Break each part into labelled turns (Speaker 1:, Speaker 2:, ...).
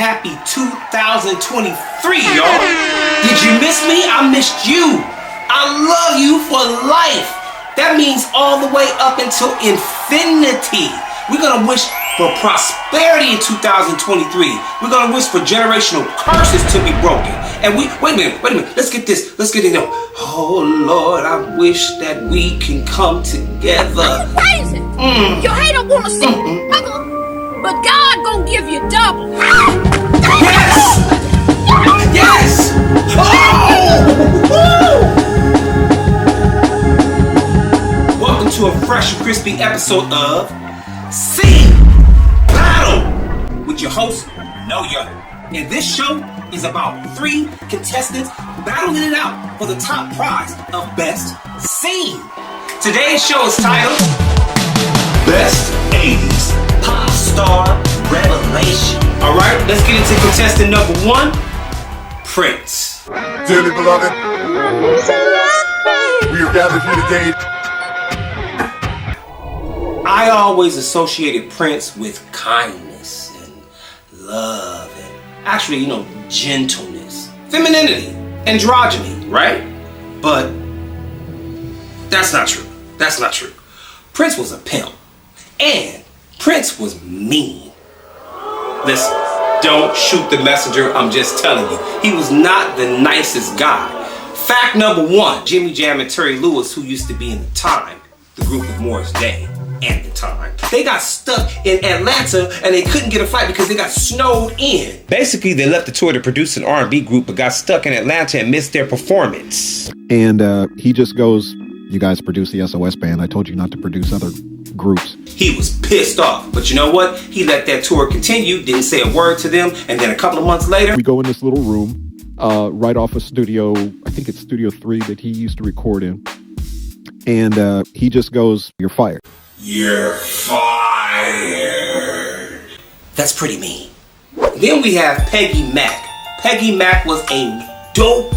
Speaker 1: happy 2023, y'all. Did you miss me? I missed you. I love you for life. That means all the way up until infinity. We're going to wish for prosperity in 2023. We're going to wish for generational curses to be broken. And wait a minute. Let's get this. Let's get it out. Oh, Lord, I wish that we can come together.
Speaker 2: Crazy. Your hater want to see but God gonna give you double.
Speaker 1: Yes! Yes! Oh! Welcome to a fresh and crispy episode of Sing Battle with your host, No Young. And this show is about 3 contestants battling it out for the top prize of Best Scene. Today's show is titled Best 80's Pop Star Revelation. Alright, let's get into contestant number 1, Prince.
Speaker 3: Dearly beloved, we are gathered here today.
Speaker 1: I always associated Prince with kindness and love and actually, gentleness, femininity, androgyny, right? But that's not true. That's not true. Prince was a pimp. And Prince was mean. Listen, don't shoot the messenger, I'm just telling you. He was not the nicest guy. Fact number 1, Jimmy Jam and Terry Lewis, who used to be in The Time, the group with Morris Day and The Time, they got stuck in Atlanta and they couldn't get a flight because they got snowed in. Basically, they left the tour to produce an R&B group but got stuck in Atlanta and missed their performance.
Speaker 4: And he just goes, "You guys produce the SOS band. I told you not to produce other groups."
Speaker 1: He was pissed off, but you know what? He let that tour continue, didn't say a word to them, and then a couple of months later,
Speaker 4: we go in this little room right off of studio, I think it's Studio 3 that he used to record in, and he just goes, "You're fired."
Speaker 1: You're fired. That's pretty mean. Then we have Peggy Mack. Peggy Mack was a dope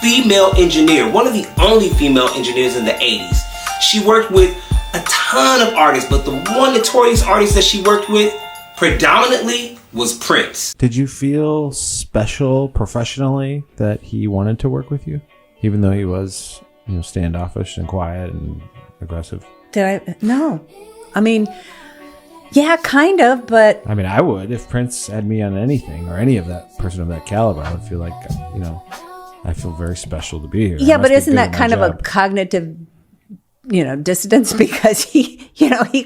Speaker 1: female engineer, one of the only female engineers in the 80s. She worked with a ton of artists, but the one notorious artist that she worked with predominantly was Prince.
Speaker 5: Did you feel special professionally that he wanted to work with you, even though he was, standoffish and quiet and aggressive?
Speaker 6: No. I mean, yeah, kind of, but...
Speaker 5: I mean, I would. If Prince had me on anything, or any of that person of that caliber, I would feel like, I feel very special to be here.
Speaker 6: Yeah, but isn't that kind of a cognitive, dissonance? Because he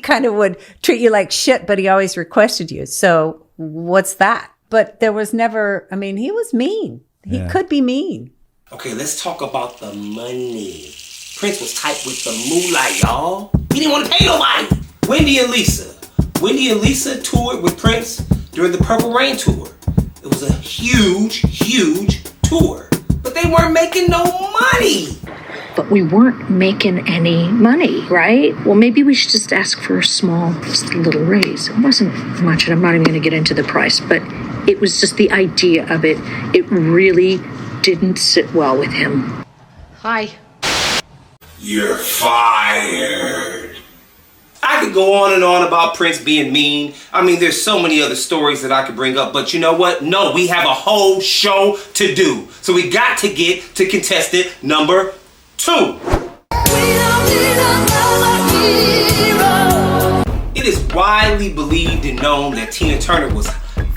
Speaker 6: kind of would treat you like shit, but he always requested you. So what's that? But there was never, he was mean. He could be mean.
Speaker 1: Okay, let's talk about the money. Prince was tight with the moolah, y'all. He didn't want to pay nobody. Wendy and Lisa toured with Prince during the Purple Rain tour. It was a huge tour. But they weren't making no money.
Speaker 7: But we weren't making any money, right? Well, maybe we should just ask for a little raise. It wasn't much, and I'm not even going to get into the price, but it was just the idea of it. It really didn't sit well with him. Hi.
Speaker 1: You're fired. I could go on and on about Prince being mean. There's so many other stories that I could bring up, but you know what? No, we have a whole show to do. So we got to get to contestant number 2. It is widely believed and known that Tina Turner was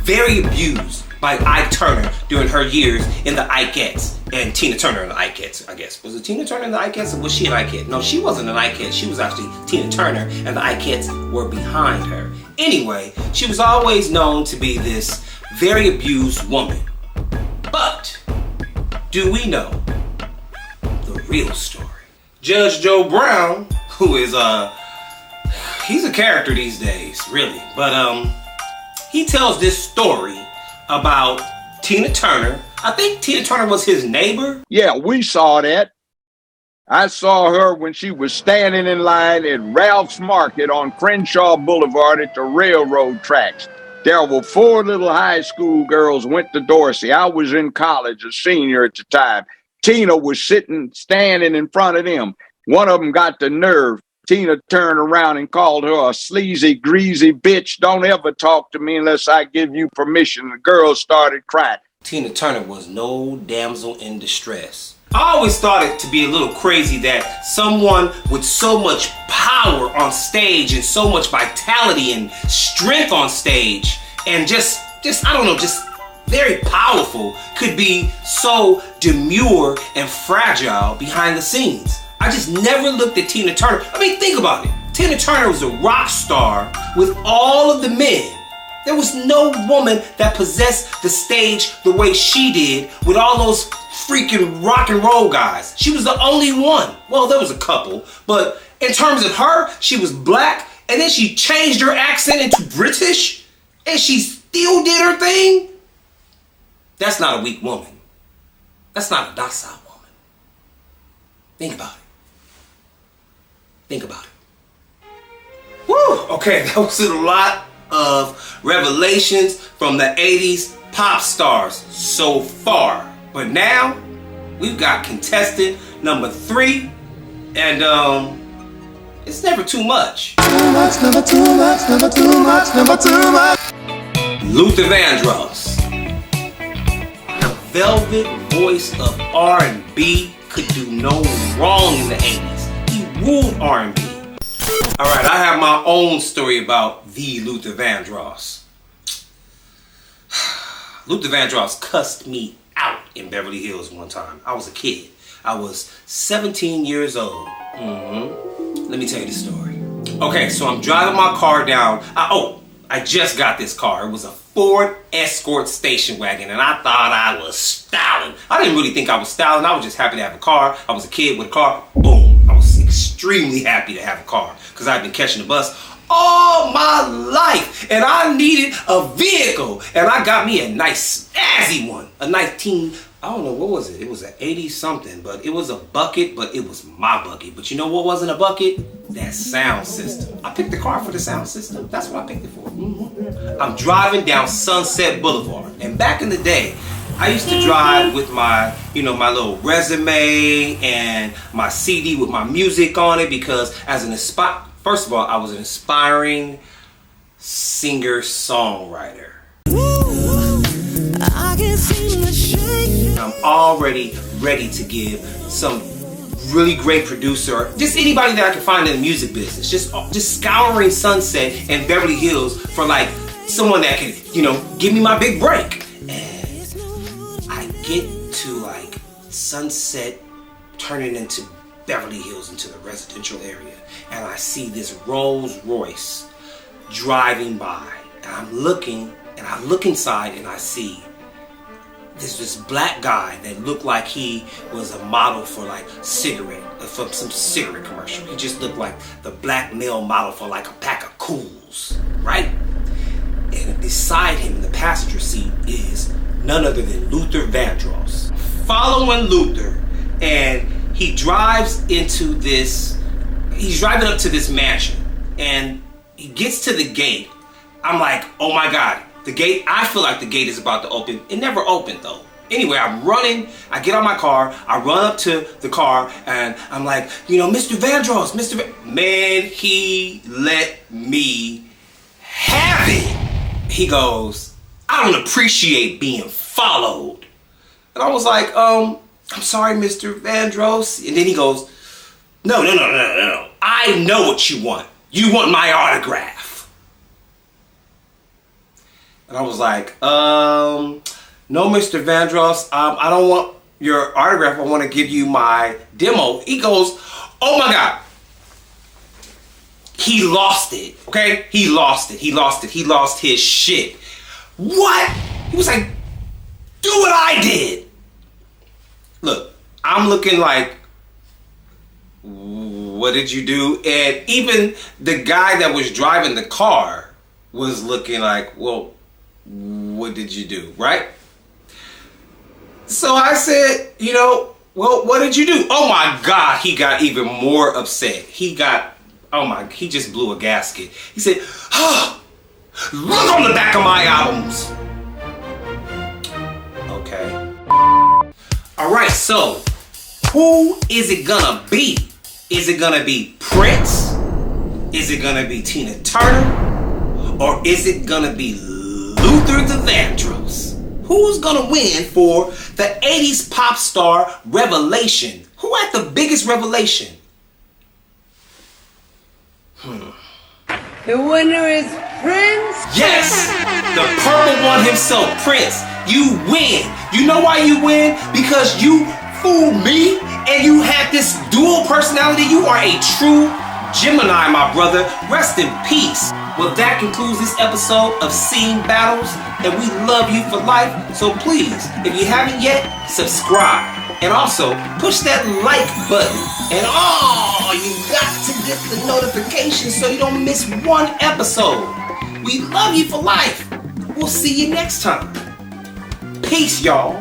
Speaker 1: very abused by Ike Turner during her years in the Ikeettes. And Tina Turner and the Ikeettes, I guess. Was it Tina Turner and the Ikeettes, or was she an Ikeette? No, she wasn't an Ikeette. She was actually Tina Turner, and the Ikeettes were behind her. Anyway, she was always known to be this very abused woman. But do we know the real story? Judge Joe Brown, who is he's a character these days, really. But he tells this story about Tina Turner. I think Tina Turner was his neighbor.
Speaker 3: Yeah, we saw that. I saw her when she was standing in line at Ralph's Market on Crenshaw Boulevard at the railroad tracks. There were 4 little high school girls went to Dorsey. I was in college, a senior at the time. Tina was standing in front of them. One of them got the nerve Tina turned around and called her a sleazy, greasy bitch. Don't ever talk to me unless I give you permission. The girl started crying.
Speaker 1: Tina Turner was no damsel in distress. I always thought it to be a little crazy that someone with so much power on stage and so much vitality and strength on stage and just I don't know, just very powerful could be so demure and fragile behind the scenes. I just never looked at Tina Turner. I mean, think about it. Tina Turner was a rock star with all of the men. There was no woman that possessed the stage the way she did with all those freaking rock and roll guys. She was the only one. Well, there was a couple, but in terms of her, she was black, and then she changed her accent into British, and she still did her thing. That's not a weak woman. That's not a docile woman. Think about it. Think about it. Woo! Okay, that was a lot of revelations from the 80s pop stars so far. But now, we've got contestant number 3, and it's never too much.
Speaker 8: Too much, never too much, never too much, never too much.
Speaker 1: Luther Vandross. The velvet voice of R&B could do no wrong in the 80s. He ruled R&B. Alright, I have my own story about the Luther Vandross. Luther Vandross cussed me out in Beverly Hills one time. I was a kid. I was 17 years old. Let me tell you the story. Okay, so I'm driving my car down. I just got this car. It was a Ford Escort station wagon, and I thought I was styling. I didn't really think I was styling. I was just happy to have a car. I was a kid with a car. Boom. I was extremely happy to have a car because I've been catching the bus all my life, and I needed a vehicle, and I got me a nice snazzy one, a 19, I don't know, what was it? It was an 80 something, but it was a bucket, but it was my bucket. But you know what wasn't a bucket? That sound system. I picked the car for the sound system. That's what I picked it for. I'm driving down Sunset Boulevard, and back in the day, I used to drive with my, my little resume and my CD with my music on it because first of all, I was an aspiring singer-songwriter. I'm already ready to give some really great producer, just anybody that I can find in the music business, just scouring Sunset and Beverly Hills for like someone that can, give me my big break. And I get to like Sunset turning into Beverly Hills, into the residential area, and I see this Rolls Royce driving by, and I'm looking, and I look inside, and I see this black guy that looked like he was a model for like for some cigarette commercial. He just looked like the black male model for like a pack of Cools, right? And beside him in the passenger seat is none other than Luther Vandross. Following Luther, and he drives into he's driving up to this mansion, and he gets to the gate. I'm like, oh my God, the gate, I feel like the gate is about to open. It never opened though. Anyway, I'm running, I get on my car, I run up to the car, and I'm like, Mr. Vandross, man, he let me have it. He goes, I don't appreciate being followed. And I was like, I'm sorry, Mr. Vandross. And then he goes, no. I know what you want. You want my autograph. And I was like, no, Mr. Vandross, I don't want your autograph. I want to give you my demo. He goes, oh my God. He lost it, okay? He lost it. He lost his shit. What? He was like, do what I did. Look, I'm looking like, what did you do? And even the guy that was driving the car was looking like, well, what did you do, right? So I said, well, what did you do? Oh my God, he got even more upset. He just blew a gasket. He said, look on the back of my albums. Okay. All right, so who is it gonna be? Is it gonna be Prince? Is it gonna be Tina Turner? Or is it gonna be Luther Vandross? Who's gonna win for the 80s pop star revelation? Who had the biggest revelation?
Speaker 2: The winner is Prince.
Speaker 1: Yes, the purple one himself, Prince. You win. You know why you win? Because you fooled me and you had this dual personality. You are a true Gemini, my brother. Rest in peace. Well, that concludes this episode of Scene Battles, and we love you for life. So please, if you haven't yet, subscribe. And also, push that like button. And you got to get the notifications so you don't miss one episode. We love you for life. We'll see you next time. Peace, y'all.